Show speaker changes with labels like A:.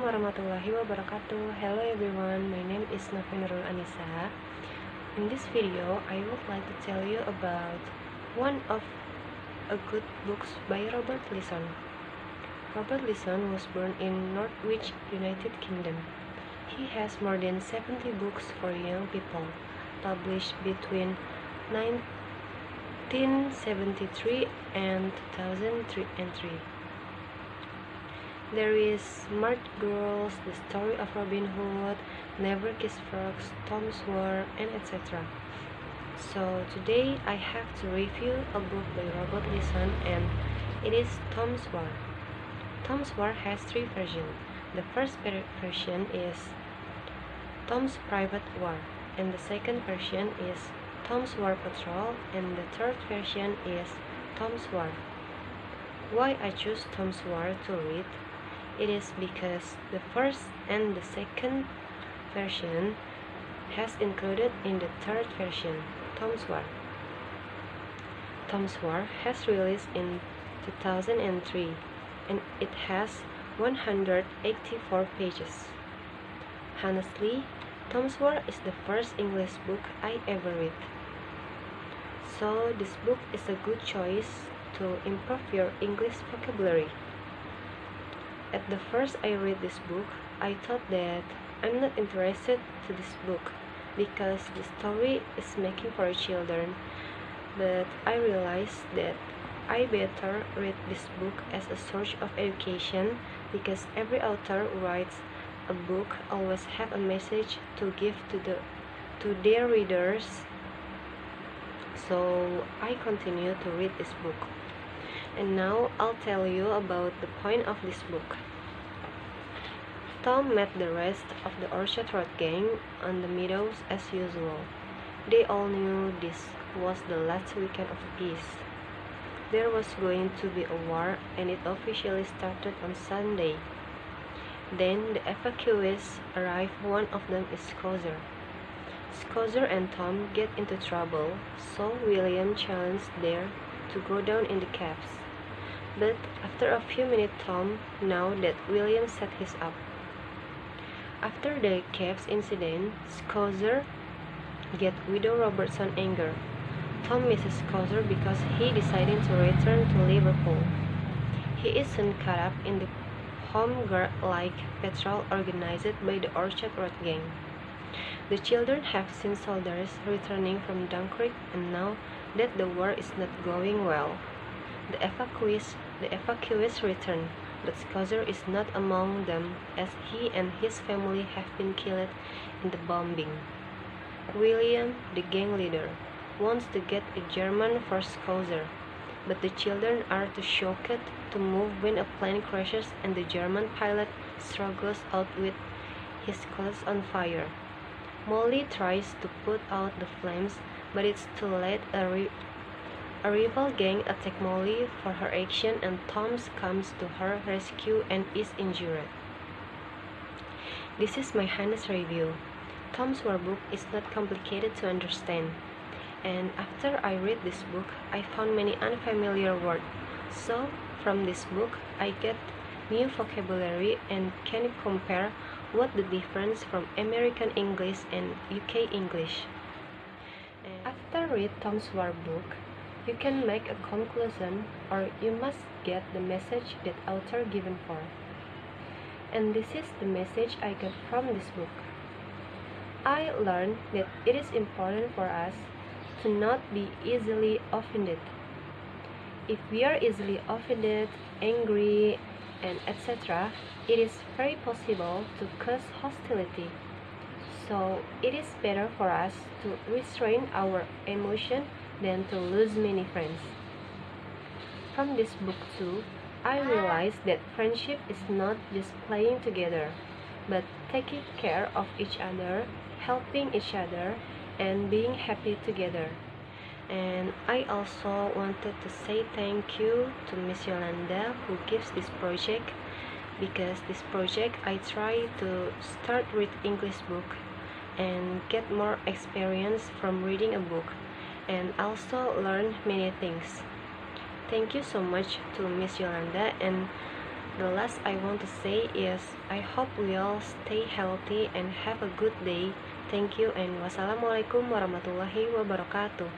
A: warahmatullahi wabarakatuh. Hello everyone, my name is Nurul Anissa. In this video, I would like to tell you about one of a good books by Robert Leeson. Robert Leeson was born in Norwich, United Kingdom. He has more than 70 books for young people, published between 1973 and 2003. There is Smart Girls, The Story of Robin Hood, Never Kiss Frogs, Tom's War, and etc. So today I have to review a book by Robert Leeson, and it is Tom's War. Tom's War has three versions. The first version is Tom's Private War, and the second version is Tom's War Patrol, and the third version is Tom's War. Why I choose Tom's War to read? It is because the first and the second version has included in the third version, Tom's War. Tom's War has released in 2003 and it has 184 pages. Honestly, Tom's War is the first English book I ever read. So this book is a good choice to improve your English vocabulary. At the first I read this book, I thought that I'm not interested to this book because the story is making for children, but I realized that I better read this book as a source of education because every author who writes a book always have a message to give to their readers. So I continue to read this book. And now I'll tell you about the point of this book. Tom met the rest of the Orchard Road gang on the meadows as usual. They all knew this was the last weekend of peace. There was going to be a war, and it officially started on Sunday. Then the evacuees arrived. One of them is Scouser. Scouser and Tom get into trouble, so William challenged them to go down in the cabs. But after a few minutes, Tom knew that William set his up. After the cabs incident, Scouser get Widow Robertson anger. Tom misses Scouser because he decided to return to Liverpool. He is soon caught up in the Home Guard-like patrol organized by the Orchard Road gang. The children have seen soldiers returning from Dunkirk and know that the war is not going well. The evacuees return, but Scouser is not among them as he and his family have been killed in the bombing. William, the gang leader, wants to get a German for Scouser, but the children are too shocked to move when a plane crashes and the German pilot struggles out with his clothes on fire. Molly tries to put out the flames, but it's too late. A rival gang attacks Molly for her action, and Tom comes to her rescue and is injured. This is my honest review. Tom's War book is not complicated to understand, and after I read this book, I found many unfamiliar words. So, from this book, I get new vocabulary and can compare what the difference from American English and UK English. And after read Tom's War book, you can make a conclusion, or you must get the message that author given for. And this is the message I got from this book. I learned that it is important for us to not be easily offended. If we are easily offended, angry, and etc., it is very possible to cause hostility. So it is better for us to restrain our emotion than to lose many friends. From this book too, I realized that friendship is not just playing together, but taking care of each other, helping each other, and being happy together. And I also wanted to say thank you to Miss Yolanda who gives this project, because this project I try to start with English book and get more experience from reading a book, and also learn many things. Thank you so much to Miss Yolanda, and The last I want to say is, I hope we all stay healthy and have a good day. Thank you and wassalamualaikum warahmatullahi wabarakatuh.